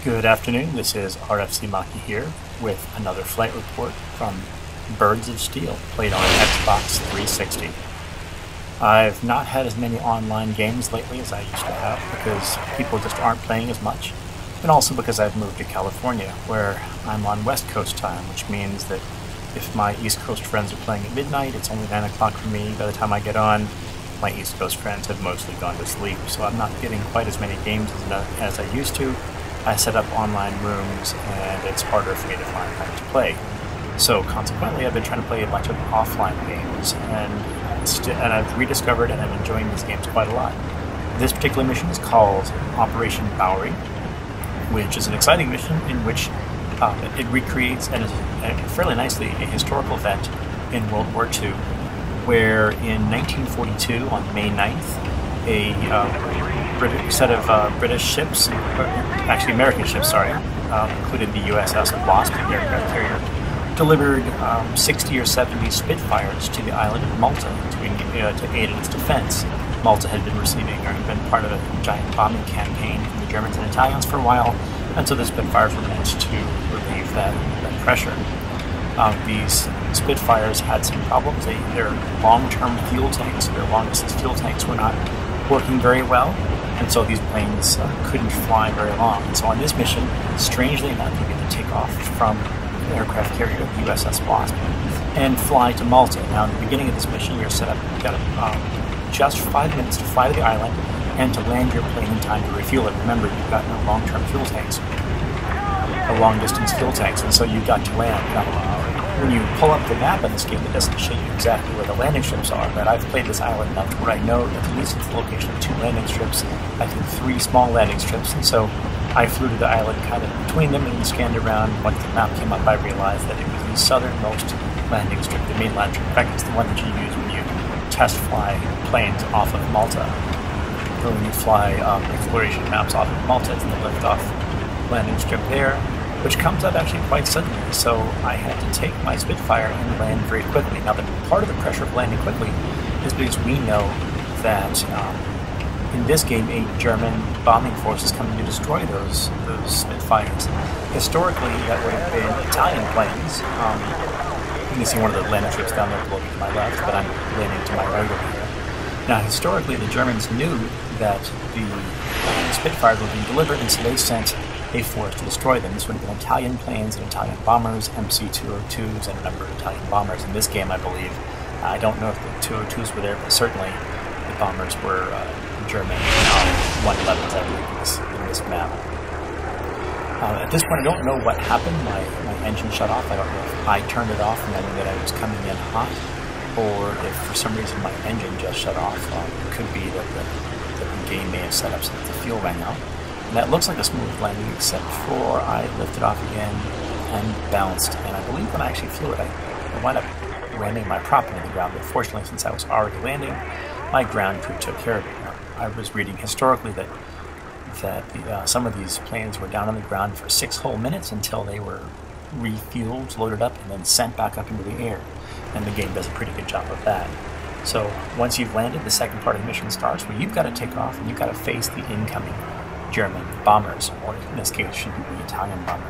Good afternoon, this is RFC Maki here with another flight report from Birds of Steel, played on Xbox 360. I've not had as many online games lately as I used to have because people just aren't playing as much, and also because I've moved to California where I'm on West Coast time, which means that if my East Coast friends are playing at midnight, it's only 9 o'clock for me. By the time I get on, my East Coast friends have mostly gone to sleep, so I'm not getting quite as many games as I used to. I set up online rooms and it's harder for me to find time to play. So consequently, I've been trying to play a bunch of offline games, and I've rediscovered and I'm enjoying these games quite a lot. This particular mission is called Operation Bowery, which is an exciting mission in which it recreates fairly nicely a historical event in World War II, where in 1942, on May 9th, a set of British ships, actually American ships, sorry, included the USS Wasp, the aircraft carrier, delivered 60 or 70 Spitfires to the island of Malta to aid in its defense. Malta had been part of a giant bombing campaign from the Germans and Italians for a while, and so the Spitfires were meant to relieve that pressure. These Spitfires had some problems. Their long-term fuel tanks, their long-distance fuel tanks were not working very well, and so these planes couldn't fly very long. And so on this mission, strangely enough, you get to take off from the aircraft carrier, the USS Wasp, and fly to Malta. Now, in the beginning of this mission, you've got just 5 minutes to fly to the island and to land your plane in time to refuel it. Remember, you've got no long-term fuel tanks, or long-distance fuel tanks, and so you've got to land. Now, when you pull up the map in this game, it doesn't show you exactly where the landing strips are, but I've played this island enough to where I know that at least it's the location of 2 landing strips, I think 3 small landing strips, and so I flew to the island kind of between them and scanned around. Once the map came up, I realized that it was the southernmost landing strip, the main landing strip. In fact, it's the one that you use when you test fly planes off of Malta, or when you fly exploration maps off of Malta. It's the liftoff landing strip there, which comes up actually quite suddenly, so I had to take my Spitfire and land very quickly. Now, part of the pressure of landing quickly is because we know that in this game, a German bombing force is coming to destroy those Spitfires. Historically, that would have been Italian planes. You can see one of the landing strips down there below to my left, but I'm landing to my right over here. Now, historically, the Germans knew that the Spitfires were being delivered, and so they sent a force to destroy them. This would have been Italian planes and Italian bombers, MC-202s, and a number of Italian bombers. In this game, I believe, I don't know if the 202s were there, but certainly the bombers were German 111s, I believe, in this map. At this point, I don't know what happened. My engine shut off. I don't know if I turned it off and that I was coming in hot, or if for some reason my engine just shut off. It could be that the game may have set up so that the fuel ran out. And that looks like a smooth landing, except for I lifted off again and bounced. And I believe when I actually flew it, I wound up ramming my prop into the ground. But fortunately, since I was already landing, my ground crew took care of it. Now, I was reading historically that some of these planes were down on the ground for 6 whole minutes until they were refueled, loaded up, and then sent back up into the air. And the game does a pretty good job of that. So once you've landed, the second part of the mission starts, where you've got to take off and you've got to face the incoming German bombers, or in this case, it should be the Italian bomber.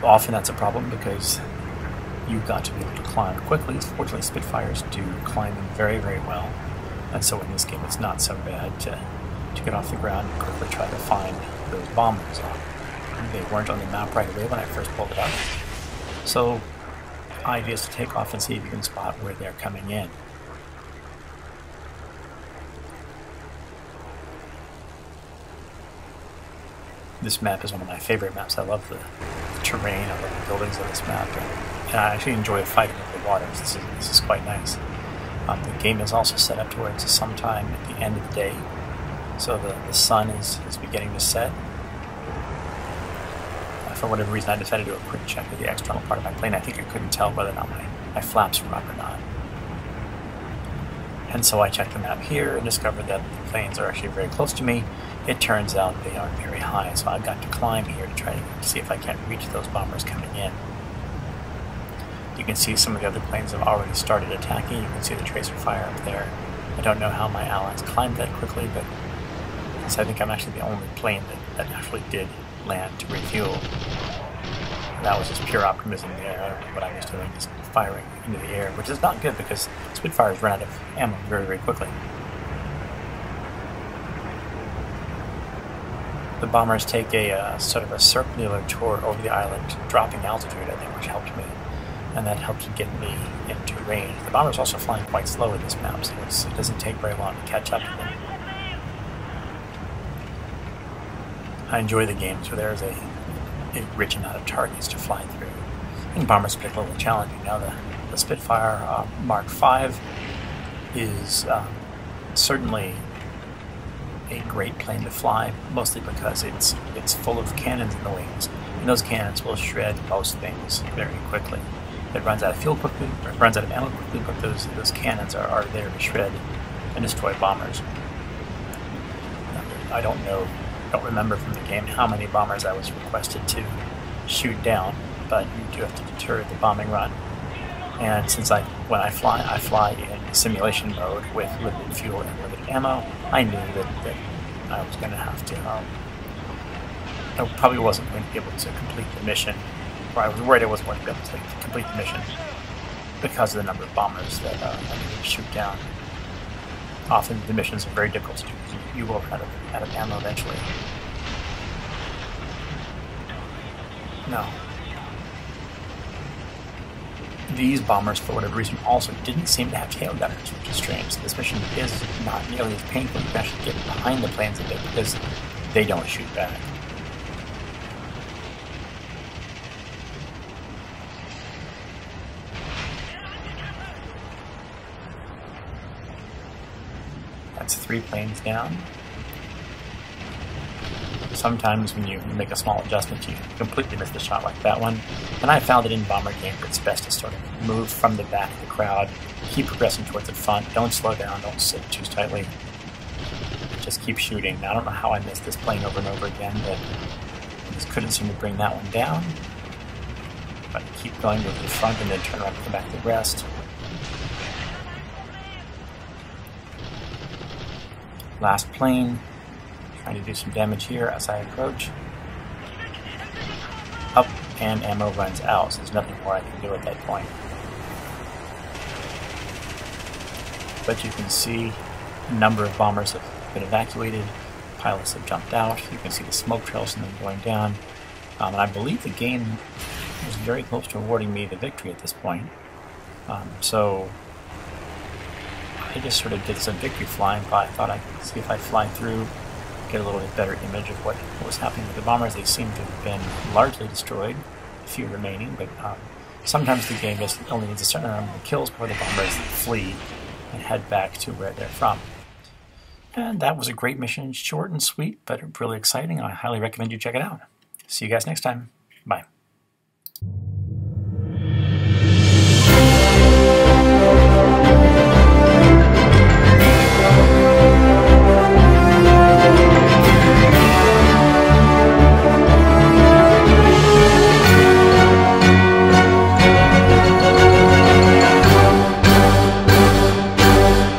Often that's a problem because you've got to be able to climb quickly. Fortunately, Spitfires do climbing very, very well, and so in this game, it's not so bad to get off the ground and quickly try to find those bombers. They weren't on the map right away when I first pulled it up, so the idea is to take off and see if you can spot where they're coming in. This map is one of my favorite maps. I love the terrain, I love the buildings of this map, and I actually enjoy fighting over the waters. This is quite nice. The game is also set up to where it's sometime at the end of the day, so the sun is beginning to set. For whatever reason, I decided to do a quick check of the external part of my plane. I think I couldn't tell whether or not my flaps were up or not. And so I checked the map here and discovered that the planes are actually very close to me. It turns out they aren't very high, so I've got to climb here to try to see if I can't reach those bombers coming in. You can see some of the other planes have already started attacking. You can see the tracer fire up there. I don't know how my allies climbed that quickly, but So I think I'm actually the only plane that actually did land to refuel. And that was just pure optimism there. I don't know what I was doing, just firing into the air, which is not good because Spitfires run out of ammo very, very quickly. The bombers take a sort of a circular tour over the island, dropping altitude, I think, which helped me. And that helped get me into range. The bomber's also flying quite slow in this map, so it doesn't take very long to catch up to them. I enjoy the games where there's a rich amount of targets to fly through. I think bombers are particularly challenging. Now the Spitfire Mark V is certainly a great plane to fly, mostly because it's full of cannons in the wings, and those cannons will shred most things very quickly. It runs out of fuel quickly, or it runs out of ammo quickly, but those cannons are there to shred and destroy bombers. I don't remember from the game how many bombers I was requested to shoot down, but you do have to deter the bombing run. And since when I fly in simulation mode with limited fuel and limited ammo, I knew that I was going to have to, I probably wasn't going to be able to complete the mission, or I was worried I wasn't going to be able to complete the mission because of the number of bombers that I needed to shoot down. Often the missions are very difficult to do because you will run out of ammo eventually. No. These bombers, for whatever reason, also didn't seem to have tail gunners, which is strange. So this mission is not nearly as painful. You can actually get behind the planes a bit because they don't shoot back. That's 3 planes down. Sometimes when you make a small adjustment, you completely miss the shot like that one. And I found that in bomber games, it's best to sort of move from the back of the crowd, keep progressing towards the front, don't slow down, don't sit too tightly, just keep shooting. Now, I don't know how I missed this plane over and over again, but I just couldn't seem to bring that one down. But keep going to the front and then turn around and come back to rest. Last plane. Trying to do some damage here as I approach. Up, and ammo runs out, so there's nothing more I can do at that point. But you can see a number of bombers have been evacuated, pilots have jumped out, you can see the smoke trails and them going down. And I believe the game was very close to awarding me the victory at this point. So I just sort of did some victory flying by. I thought I could see if I'd fly through, get a little bit better image of what was happening with the bombers. They seem to have been largely destroyed, a few remaining, but sometimes the game just only needs a certain number of kills before the bombers flee and head back to where they're from. And that was a great mission, short and sweet, but really exciting. I highly recommend you check it out. See you guys next time. Bye.